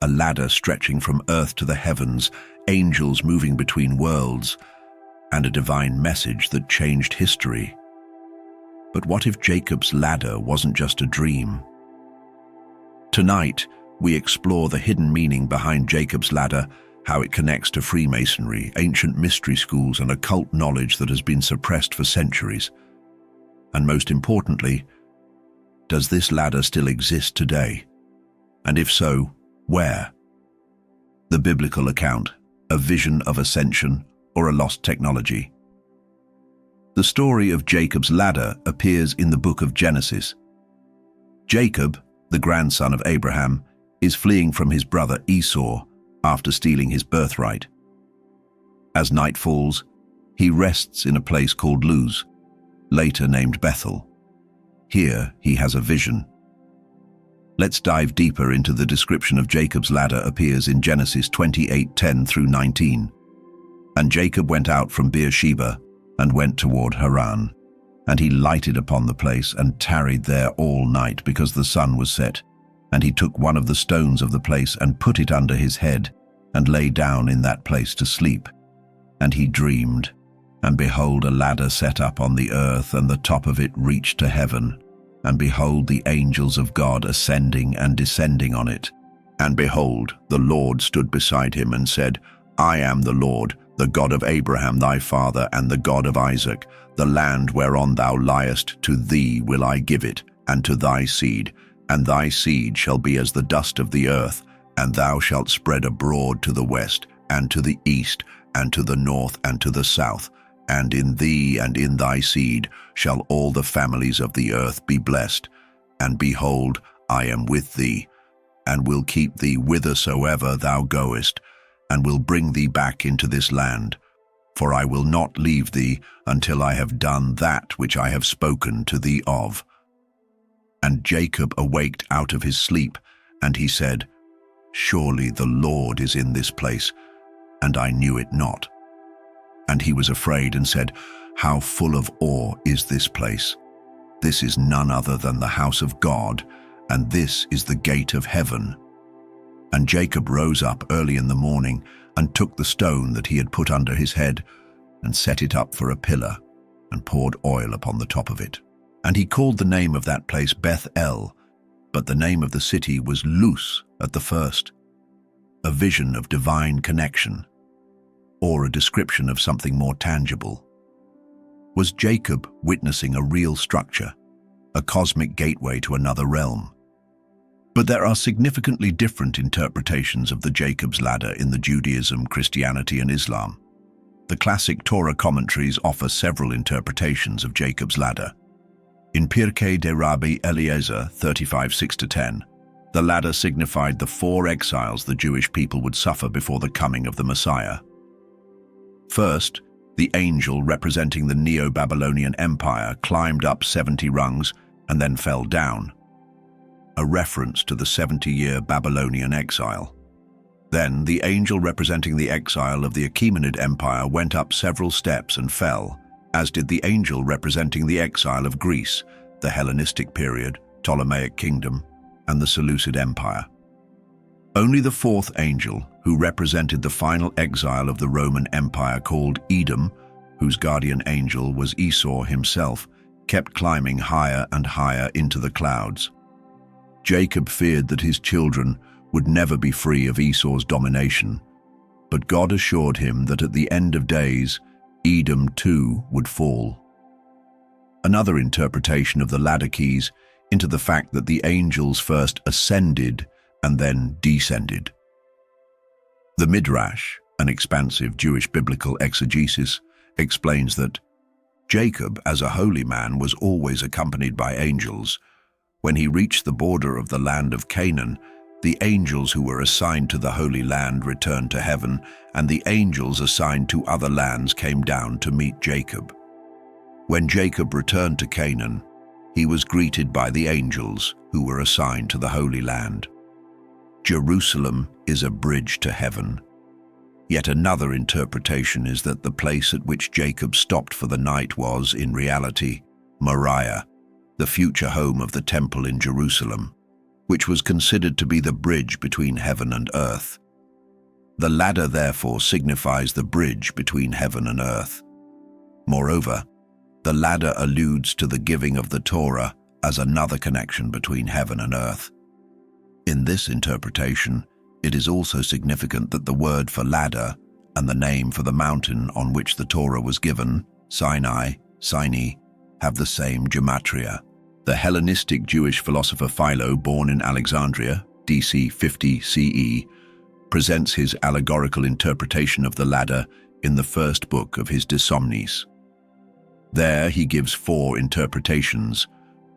a ladder stretching from earth to the heavens, angels moving between worlds, and a divine message that changed history. But what if Jacob's ladder wasn't just a dream? Tonight, we explore the hidden meaning behind Jacob's ladder, how it connects to Freemasonry, ancient mystery schools, and occult knowledge that has been suppressed for centuries. And most importantly, does this ladder still exist today? And if so, where? The biblical account, a vision of ascension, or a lost technology? The story of Jacob's ladder appears in the book of Genesis. Jacob, the grandson of Abraham, is fleeing from his brother Esau after stealing his birthright. As night falls, he rests in a place called Luz, later named Bethel. Here he has a vision. Let's dive deeper into the description of Jacob's ladder appears in Genesis 28:10 through 19. And Jacob went out from Beersheba and went toward Haran. And he lighted upon the place and tarried there all night because the sun was set. And he took one of the stones of the place and put it under his head and lay down in that place to sleep. And he dreamed, and behold, a ladder set up on the earth, and the top of it reached to heaven. And behold, the angels of God ascending and descending on it. And behold, the Lord stood beside him and said, I am the Lord, the God of Abraham thy father, and the God of Isaac. The land whereon thou liest, to thee will I give it, and to thy seed. And thy seed shall be as the dust of the earth, and thou shalt spread abroad to the west, and to the east, and to the north, and to the south. And in thee and in thy seed shall all the families of the earth be blessed. And behold, I am with thee, and will keep thee whithersoever thou goest, and will bring thee back into this land. For I will not leave thee until I have done that which I have spoken to thee of. And Jacob awaked out of his sleep, and he said, Surely the Lord is in this place, and I knew it not. And he was afraid and said, How full of awe is this place? This is none other than the house of God, and this is the gate of heaven. And Jacob rose up early in the morning, and took the stone that he had put under his head, and set it up for a pillar, and poured oil upon the top of it. And he called the name of that place Beth-el, but the name of the city was Luz at the first. A vision of divine connection, or a description of something more tangible. Was Jacob witnessing a real structure, a cosmic gateway to another realm? But there are significantly different interpretations of the Jacob's ladder in the Judaism, Christianity, and Islam. The classic Torah commentaries offer several interpretations of Jacob's ladder. In Pirkei de Rabbi Eliezer 35:6-10, the ladder signified the 4 exiles the Jewish people would suffer before the coming of the Messiah. First, the angel representing the Neo-Babylonian Empire climbed up 70 rungs and then fell down, a reference to the 70-year Babylonian exile. Then, the angel representing the exile of the Achaemenid Empire went up several steps and fell, as did the angel representing the exile of Greece, the Hellenistic period, Ptolemaic kingdom, and the Seleucid Empire. Only the 4th angel, who represented the final exile of the Roman Empire called Edom, whose guardian angel was Esau himself, kept climbing higher and higher into the clouds. Jacob feared that his children would never be free of Esau's domination, but God assured him that at the end of days, Edom too would fall. Another interpretation of the ladder keys into the fact that the angels first ascended and then descended. The Midrash, an expansive Jewish biblical exegesis, explains that Jacob, as a holy man, was always accompanied by angels. When he reached the border of the land of Canaan, the angels who were assigned to the Holy Land returned to heaven, and the angels assigned to other lands came down to meet Jacob. When Jacob returned to Canaan, he was greeted by the angels who were assigned to the Holy Land. Jerusalem is a bridge to heaven. Yet another interpretation is that the place at which Jacob stopped for the night was, in reality, Moriah, the future home of the temple in Jerusalem. which was considered to be the bridge between heaven and earth. The ladder therefore signifies the bridge between heaven and earth. Moreover, the ladder alludes to the giving of the Torah as another connection between heaven and earth. In this interpretation, it is also significant that the word for ladder and the name for the mountain on which the Torah was given, Sinai, have the same gematria. The Hellenistic Jewish philosopher Philo, born in Alexandria, DC 50 CE, presents his allegorical interpretation of the ladder in the first book of his De Somnis. There he gives 4 interpretations,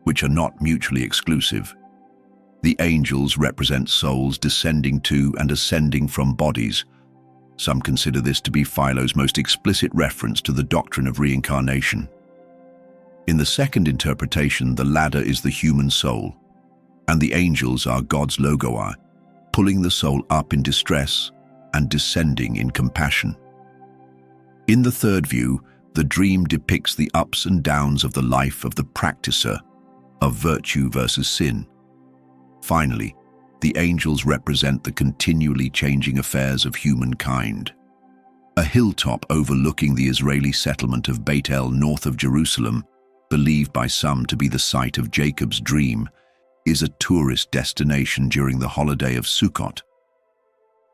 which are not mutually exclusive. The angels represent souls descending to and ascending from bodies. Some consider this to be Philo's most explicit reference to the doctrine of reincarnation. In the second interpretation, the ladder is the human soul, and the angels are God's logoi, pulling the soul up in distress and descending in compassion. In the third view, the dream depicts the ups and downs of the life of the practicer of virtue versus sin. Finally, the angels represent the continually changing affairs of humankind. A hilltop overlooking the Israeli settlement of Beit El north of Jerusalem, believed by some to be the site of Jacob's dream, is a tourist destination during the holiday of Sukkot.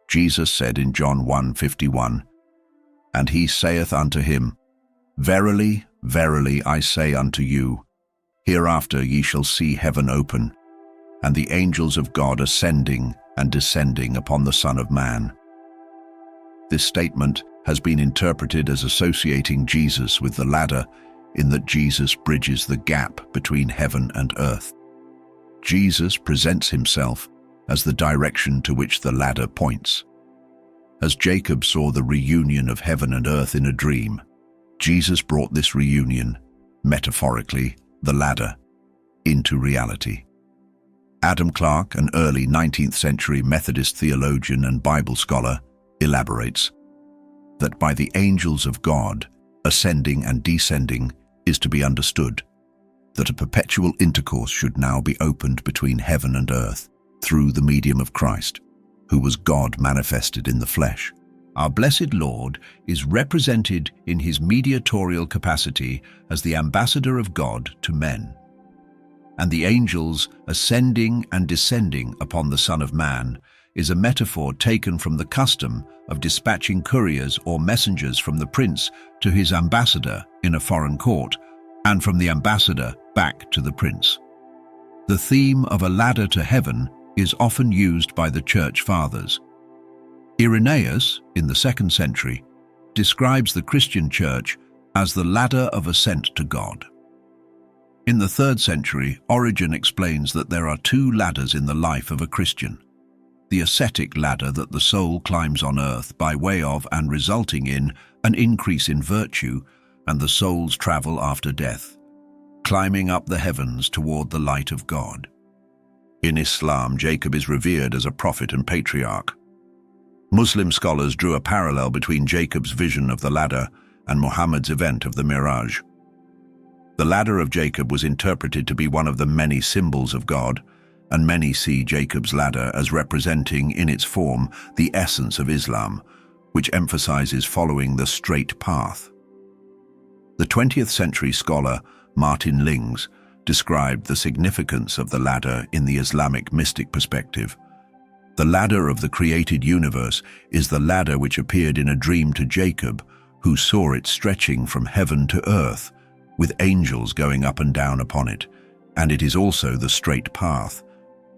Jesus said in John 1:51, "And he saith unto him, Verily, verily, I say unto you, hereafter ye shall see heaven open, and the angels of God ascending and descending upon the Son of Man." This statement has been interpreted as associating Jesus with the ladder, in that Jesus bridges the gap between heaven and earth. Jesus presents himself as the direction to which the ladder points. As Jacob saw the reunion of heaven and earth in a dream, Jesus brought this reunion, metaphorically, the ladder, into reality. Adam Clarke, an early 19th century Methodist theologian and Bible scholar, elaborates that by the angels of God, ascending and descending is to be understood that a perpetual intercourse should now be opened between heaven and earth through the medium of Christ, who was God manifested in the flesh. Our blessed Lord is represented in his mediatorial capacity as the ambassador of God to men. And the angels ascending and descending upon the Son of Man is a metaphor taken from the custom of dispatching couriers or messengers from the prince to his ambassador in a foreign court, and from the ambassador back to the prince. The theme of a ladder to heaven is often used by the Church Fathers. Irenaeus, in the 2nd century, describes the Christian Church as the ladder of ascent to God. In the 3rd century, Origen explains that there are 2 ladders in the life of a Christian: the ascetic ladder that the soul climbs on earth by way of and resulting in an increase in virtue, and the soul's travel after death, climbing up the heavens toward the light of God. In Islam, Jacob is revered as a prophet and patriarch. Muslim scholars drew a parallel between Jacob's vision of the ladder and Muhammad's event of the Miraj. The ladder of Jacob was interpreted to be one of the many symbols of God, and many see Jacob's ladder as representing in its form the essence of Islam, which emphasizes following the straight path. The 20th century scholar Martin Lings described the significance of the ladder in the Islamic mystic perspective. The ladder of the created universe is the ladder which appeared in a dream to Jacob, who saw it stretching from heaven to earth, with angels going up and down upon it, and it is also the straight path.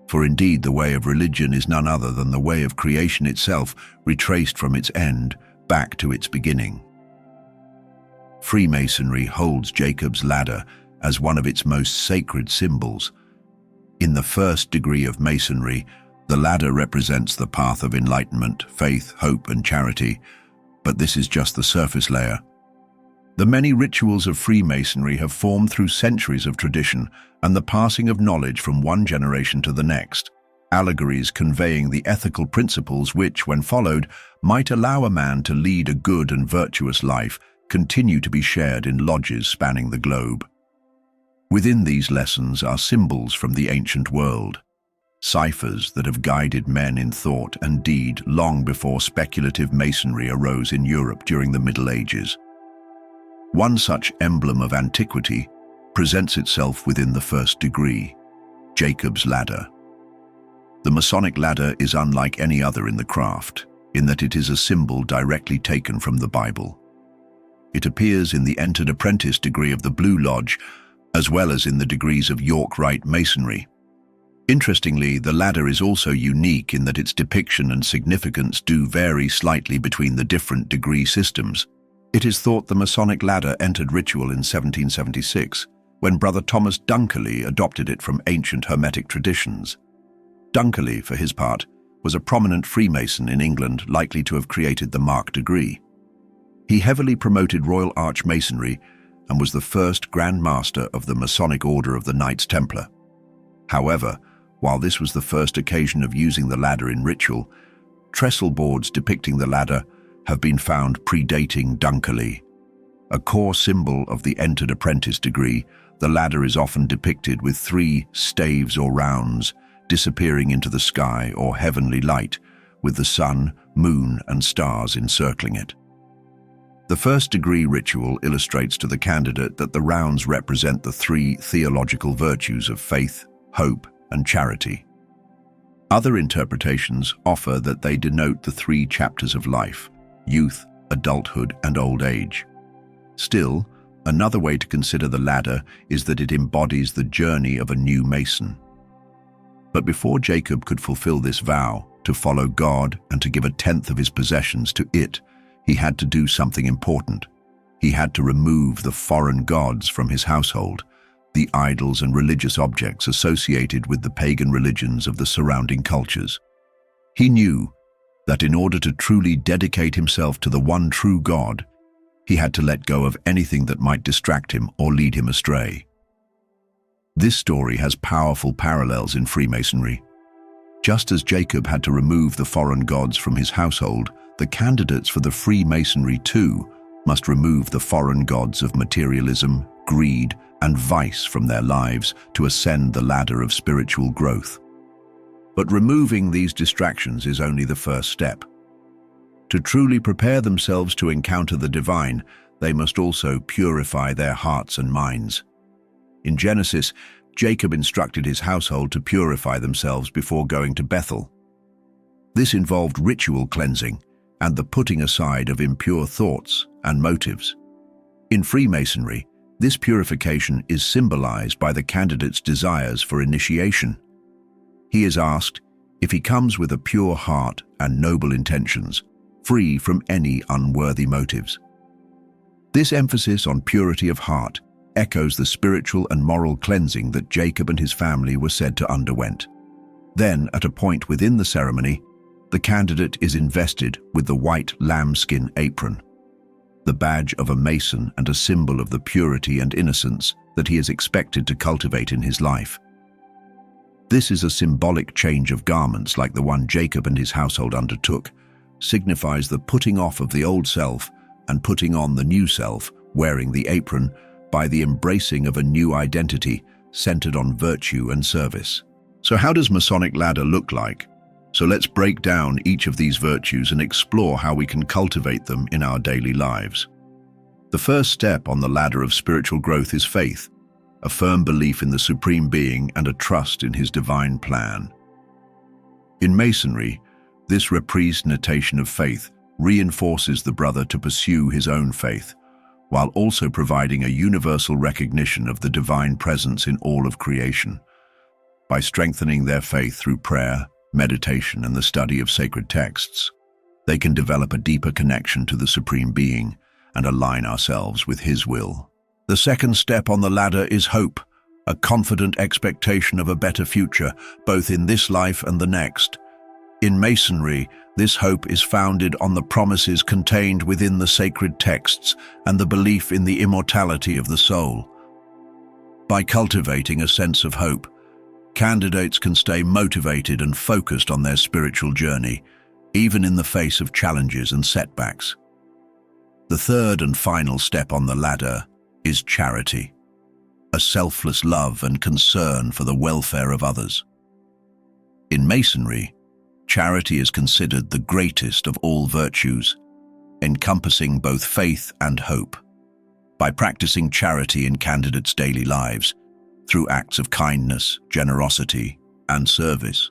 For indeed the way of religion is none other than the way of creation itself, retraced from its end back to its beginning. Freemasonry holds Jacob's ladder as one of its most sacred symbols. In the 1st degree of Masonry, the ladder represents the path of enlightenment, faith, hope, and charity, but this is just the surface layer. The many rituals of Freemasonry have formed through centuries of tradition and the passing of knowledge from one generation to the next, allegories conveying the ethical principles which, when followed, might allow a man to lead a good and virtuous life, continue to be shared in lodges spanning the globe. Within these lessons are symbols from the ancient world. ciphers that have guided men in thought and deed long before speculative masonry arose in Europe during the Middle Ages. One such emblem of antiquity presents itself within the first degree, Jacob's ladder. The Masonic ladder is unlike any other in the craft, in that it is a symbol directly taken from the Bible. It appears in the entered apprentice degree of the Blue Lodge, as well as in the degrees of York Rite Masonry. Interestingly, the ladder is also unique in that its depiction and significance do vary slightly between the different degree systems. It is thought the Masonic ladder entered ritual in 1776, when Brother Thomas Dunkerley adopted it from ancient Hermetic traditions. Dunkerley, for his part, was a prominent Freemason in England likely to have created the mark degree. He heavily promoted Royal Arch Masonry and was the first Grand Master of the Masonic Order of the Knights Templar. However, while this was the first occasion of using the ladder in ritual, trestle boards depicting the ladder have been found predating Dunkerley. A core symbol of the entered apprentice degree, the ladder is often depicted with 3 staves or rounds disappearing into the sky or heavenly light, with the sun, moon, and stars encircling it. The first degree ritual illustrates to the candidate that the rounds represent the 3 theological virtues of faith, hope, and charity. Other interpretations offer that they denote the 3 chapters of life: youth, adulthood, and old age. Still, another way to consider the ladder is that it embodies the journey of a new Mason. But before Jacob could fulfill this vow, to follow God and to give 1/10 of his possessions to it, he had to do something important. He had to remove the foreign gods from his household, the idols and religious objects associated with the pagan religions of the surrounding cultures. He knew that in order to truly dedicate himself to the one true God, he had to let go of anything that might distract him or lead him astray. This story has powerful parallels in Freemasonry. Just as Jacob had to remove the foreign gods from his household, the candidates for the Freemasonry too must remove the foreign gods of materialism, greed, and vice from their lives to ascend the ladder of spiritual growth. But removing these distractions is only the first step. To truly prepare themselves to encounter the divine, they must also purify their hearts and minds. In Genesis, Jacob instructed his household to purify themselves before going to Bethel. This involved ritual cleansing and the putting aside of impure thoughts and motives. In Freemasonry, this purification is symbolized by the candidate's desires for initiation. He is asked if he comes with a pure heart and noble intentions, free from any unworthy motives. This emphasis on purity of heart echoes the spiritual and moral cleansing that Jacob and his family were said to underwent. Then, at a point within the ceremony, the candidate is invested with the white lambskin apron, the badge of a Mason and a symbol of the purity and innocence that he is expected to cultivate in his life. This is a symbolic change of garments like the one Jacob and his household undertook, signifies the putting off of the old self and putting on the new self, wearing the apron, by the embracing of a new identity centered on virtue and service. So how does Masonic ladder look like? So let's break down each of these virtues and explore how we can cultivate them in our daily lives. The first step on the ladder of spiritual growth is faith, a firm belief in the Supreme Being and a trust in His divine plan. In Masonry, this representation of faith reinforces the brother to pursue his own faith, while also providing a universal recognition of the divine presence in all of creation. By strengthening their faith through prayer, meditation, and the study of sacred texts, they can develop a deeper connection to the Supreme Being and align ourselves with His will. The second step on the ladder is hope, a confident expectation of a better future, both in this life and the next. In Masonry, this hope is founded on the promises contained within the sacred texts and the belief in the immortality of the soul. By cultivating a sense of hope, candidates can stay motivated and focused on their spiritual journey, even in the face of challenges and setbacks. The third and final step on the ladder is charity, a selfless love and concern for the welfare of others. In Masonry, charity is considered the greatest of all virtues, encompassing both faith and hope. By practicing charity in candidates' daily lives, through acts of kindness, generosity, and service,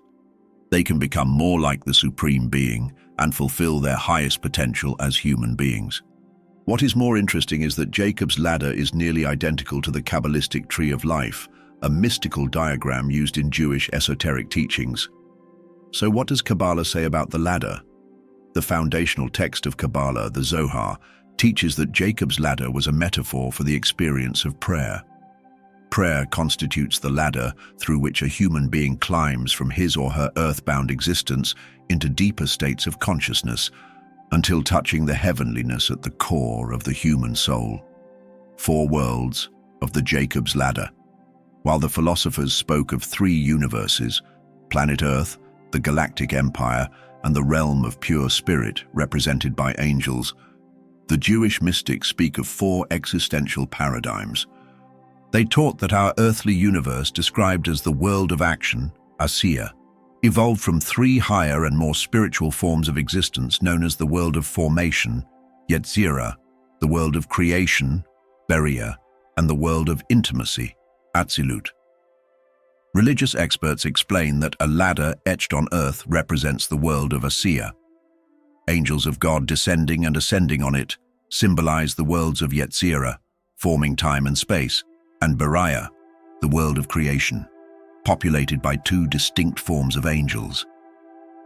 they can become more like the Supreme Being and fulfill their highest potential as human beings. What is more interesting is that Jacob's ladder is nearly identical to the Kabbalistic tree of life, a mystical diagram used in Jewish esoteric teachings. So what does Kabbalah say about the ladder? The foundational text of Kabbalah, the Zohar, teaches that Jacob's ladder was a metaphor for the experience of prayer. Prayer constitutes the ladder through which a human being climbs from his or her earthbound existence into deeper states of consciousness until touching the heavenliness at the core of the human soul. 4 worlds of the Jacob's ladder. While the philosophers spoke of 3 universes, planet Earth, the galactic empire, and the realm of pure spirit represented by angels, the Jewish mystics speak of 4 existential paradigms. They taught that our earthly universe, described as the world of action, Asiya, evolved from 3 higher and more spiritual forms of existence known as the world of formation, Yetzirah, the world of creation, Beriah, and the world of intimacy, Atzilut. Religious experts explain that a ladder etched on earth represents the world of Asiya. Angels of God descending and ascending on it symbolize the worlds of Yetzirah, forming time and space, and Beriah, the world of creation, populated by 2 distinct forms of angels.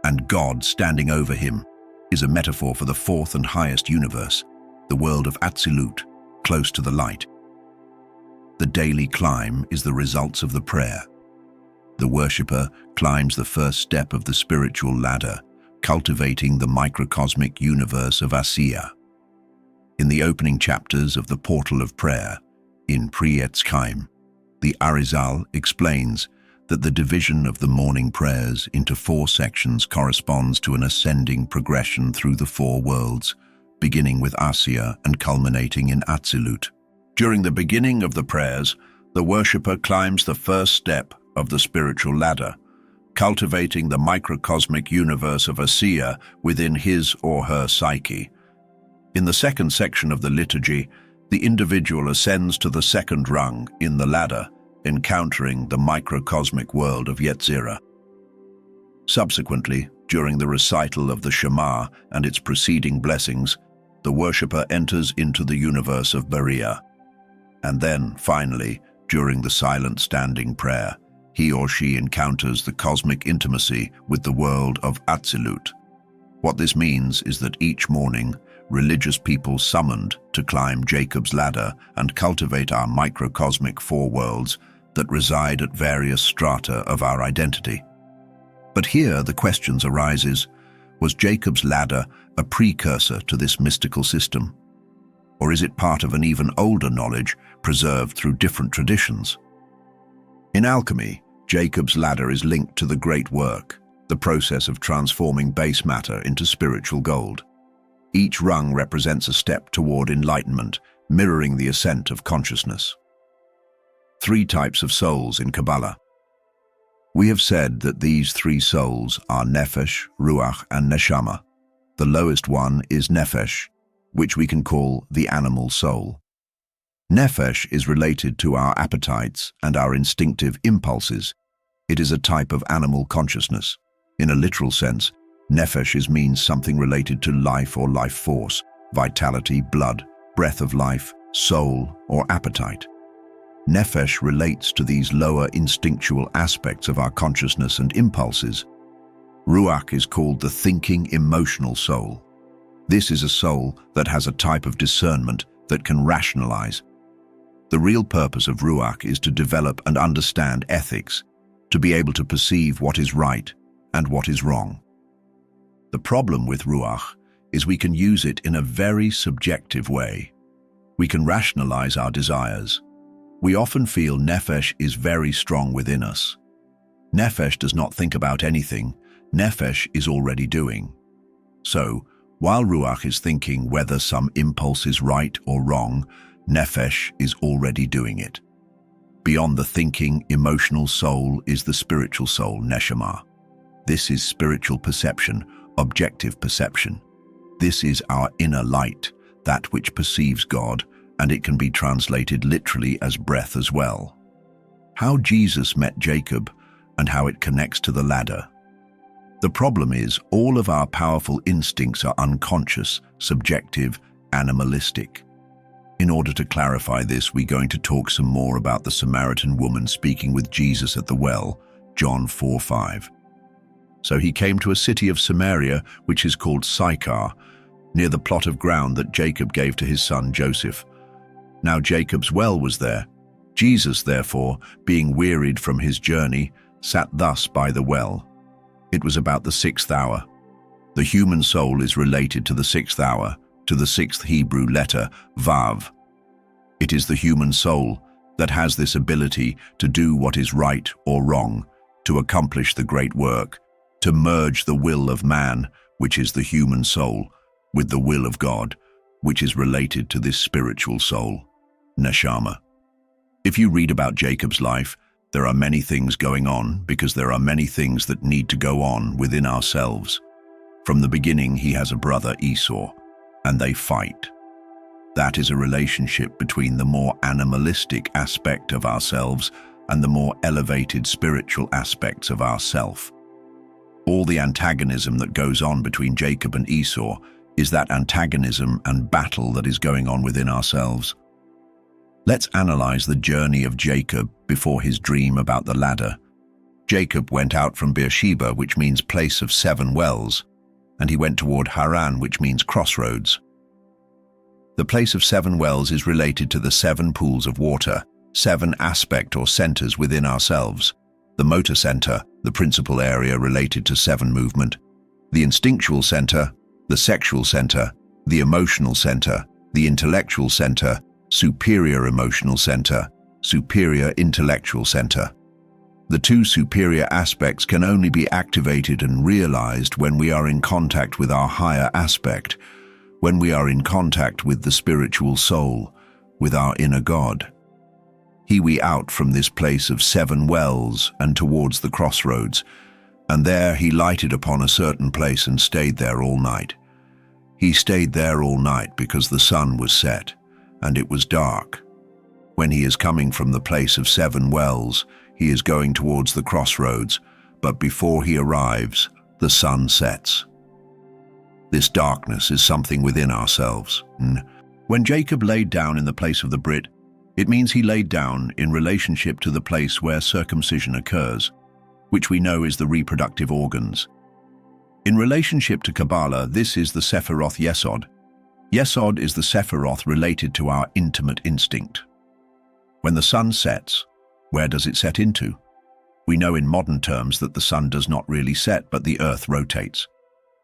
And God standing over him is a metaphor for the 4th and highest universe, the world of Atzilut, close to the light. The daily climb is the results of the prayer. The worshipper climbs the first step of the spiritual ladder, cultivating the microcosmic universe of Asiya. In the opening chapters of the Portal of Prayer, in Pri Etz Chaim, the Arizal explains that the division of the morning prayers into 4 sections corresponds to an ascending progression through the 4 worlds, beginning with Asiya and culminating in Atzilut. During the beginning of the prayers, the worshipper climbs the first step of the spiritual ladder, cultivating the microcosmic universe of Asiya within his or her psyche. In the second section of the liturgy, the individual ascends to the second rung in the ladder, encountering the microcosmic world of Yetzirah. Subsequently, during the recital of the Shema and its preceding blessings, the worshipper enters into the universe of Beriah. And then, finally, during the silent standing prayer, he or she encounters the cosmic intimacy with the world of Atzilut. What this means is that each morning, religious people summoned to climb Jacob's ladder and cultivate our microcosmic 4 worlds that reside at various strata of our identity. But here the questions arises, was Jacob's ladder a precursor to this mystical system? Or is it part of an even older knowledge preserved through different traditions? In alchemy, Jacob's ladder is linked to the great work, the process of transforming base matter into spiritual gold. Each rung represents a step toward enlightenment, mirroring the ascent of consciousness. 3 types of souls in Kabbalah. We have said that these 3 souls are Nefesh, Ruach, and Neshama. The lowest one is Nefesh, which we can call the animal soul. Nefesh is related to our appetites and our instinctive impulses. It is a type of animal consciousness. In a literal sense, Nefesh means something related to life or life force, vitality, blood, breath of life, soul, or appetite. Nefesh relates to these lower instinctual aspects of our consciousness and impulses. Ruach is called the thinking, emotional soul. This is a soul that has a type of discernment that can rationalize. The real purpose of Ruach is to develop and understand ethics, to be able to perceive what is right and what is wrong. The problem with Ruach is we can use it in a very subjective way. We can rationalize our desires. We often feel Nefesh is very strong within us. Nefesh does not think about anything. Nefesh is already doing. So, while Ruach is thinking whether some impulse is right or wrong, Nefesh is already doing it. Beyond the thinking, emotional soul is the spiritual soul, Neshama. This is spiritual perception, objective perception. This is our inner light, that which perceives God, and it can be translated literally as breath as well. How Jesus met Jacob and how it connects to the ladder. The problem is all of our powerful instincts are unconscious, subjective, animalistic. In order to clarify this, we're going to talk some more about the Samaritan woman speaking with Jesus at the well, John 4:5. So he came to a city of Samaria, which is called Sychar, near the plot of ground that Jacob gave to his son Joseph. Now Jacob's well was there. Jesus, therefore, being wearied from his journey, sat thus by the well. It was about the 6th hour. The human soul is related to the 6th hour, to the 6th Hebrew letter, Vav. It is the human soul that has this ability to do what is right or wrong, to accomplish the great work, to merge the will of man, which is the human soul, with the will of God, which is related to this spiritual soul, Neshama. If you read about Jacob's life, there are many things going on because there are many things that need to go on within ourselves. From the beginning, he has a brother, Esau, and they fight. That is a relationship between the more animalistic aspect of ourselves and the more elevated spiritual aspects of ourself. All the antagonism that goes on between Jacob and Esau is that antagonism and battle that is going on within ourselves. Let's analyze the journey of Jacob before his dream about the ladder. Jacob went out from Beersheba, which means place of 7 wells, and he went toward Haran, which means crossroads. The place of 7 wells is related to the 7 pools of water, 7 aspect or centers within ourselves. The motor center, the principal area related to 7 movement, the instinctual center, the sexual center, the emotional center, the intellectual center, superior emotional center, superior intellectual center. The 2 superior aspects can only be activated and realized when we are in contact with our higher aspect, when we are in contact with the spiritual soul, with our inner God. He we out from this place of 7 wells and towards the crossroads, and there he lighted upon a certain place and stayed there all night. He stayed there all night because the sun was set, and it was dark. When he is coming from the place of 7 wells, he is going towards the crossroads, but before he arrives, the sun sets. This darkness is something within ourselves. When Jacob laid down in the place of the Brit, it means he laid down in relationship to the place where circumcision occurs, which we know is the reproductive organs. In relationship to Kabbalah, this is the Sephiroth Yesod. Yesod is the Sephiroth related to our intimate instinct. When the sun sets, where does it set into? We know in modern terms that the sun does not really set, but the earth rotates.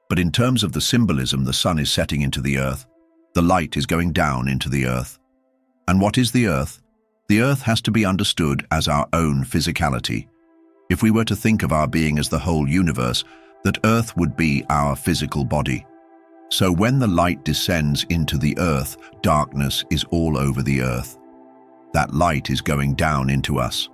But in terms of the symbolism, the sun is setting into the earth. The light is going down into the earth. And what is the earth? The earth has to be understood as our own physicality. If we were to think of our being as the whole universe, that earth would be our physical body. So when the light descends into the earth, darkness is all over the earth. That light is going down into us.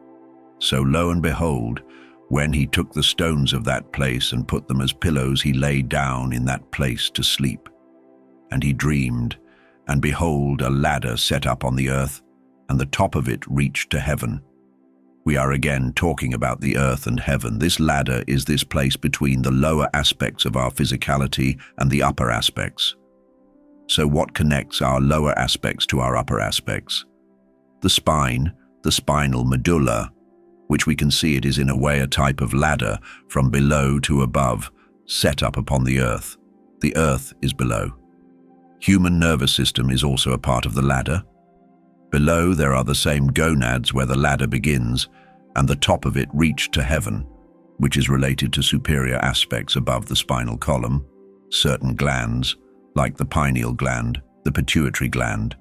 So lo and behold, when he took the stones of that place and put them as pillows, he lay down in that place to sleep. And he dreamed, and behold, a ladder set up on the earth, and the top of it reached to heaven. We are again talking about the earth and heaven. This ladder is this place between the lower aspects of our physicality and the upper aspects. So what connects our lower aspects to our upper aspects? The spine, the spinal medulla, which we can see it is in a way a type of ladder from below to above, set up upon the earth. The earth is below. Human nervous system is also a part of the ladder. Below there are the same gonads where the ladder begins, and the top of it reached to heaven, which is related to superior aspects above the spinal column, certain glands, like the pineal gland, the pituitary gland,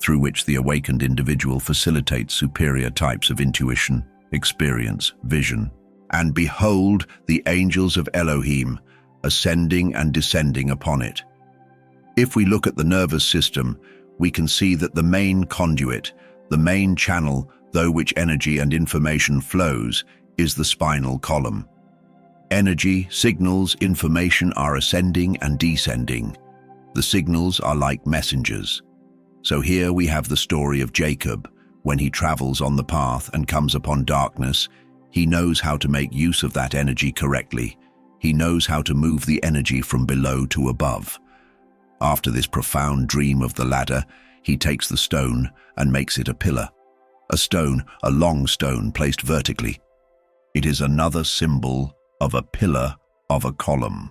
through which the awakened individual facilitates superior types of intuition, experience, vision. And behold, the angels of Elohim, ascending and descending upon it. If we look at the nervous system, we can see that the main conduit, the main channel, through which energy and information flows, is the spinal column. Energy, signals, information are ascending and descending. The signals are like messengers. So here we have the story of Jacob. When he travels on the path and comes upon darkness, he knows how to make use of that energy correctly. He knows how to move the energy from below to above. After this profound dream of the ladder, he takes the stone and makes it a pillar. A stone, a long stone placed vertically. It is another symbol of a pillar of a column.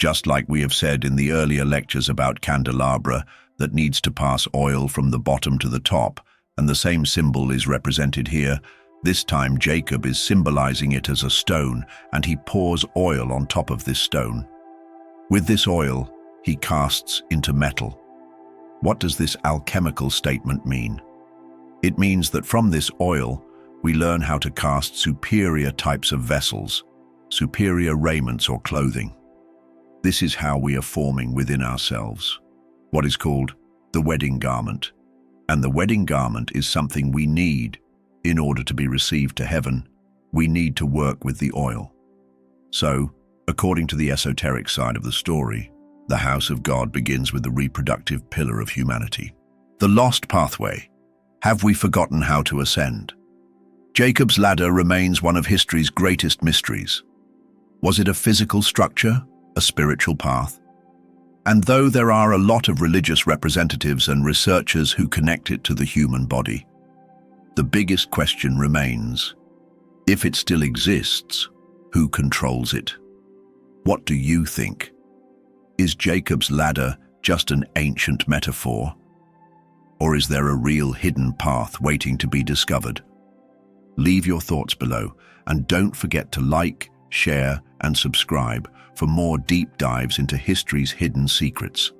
Just like we have said in the earlier lectures about candelabra that needs to pass oil from the bottom to the top, and the same symbol is represented here, this time Jacob is symbolizing it as a stone, and he pours oil on top of this stone. With this oil, he casts into metal. What does this alchemical statement mean? It means that from this oil, we learn how to cast superior types of vessels, superior raiments or clothing. This is how we are forming within ourselves what is called the wedding garment. And the wedding garment is something we need in order to be received to heaven. We need to work with the oil. So, according to the esoteric side of the story, the house of God begins with the reproductive pillar of humanity. The lost pathway. Have we forgotten how to ascend? Jacob's ladder remains one of history's greatest mysteries. Was it a physical structure, a spiritual path? And though there are a lot of religious representatives and researchers who connect it to the human body, the biggest question remains, if it still exists, who controls it? What do you think? Is Jacob's ladder just an ancient metaphor? Or is there a real hidden path waiting to be discovered? Leave your thoughts below, and don't forget to like, share, and subscribe for more deep dives into history's hidden secrets.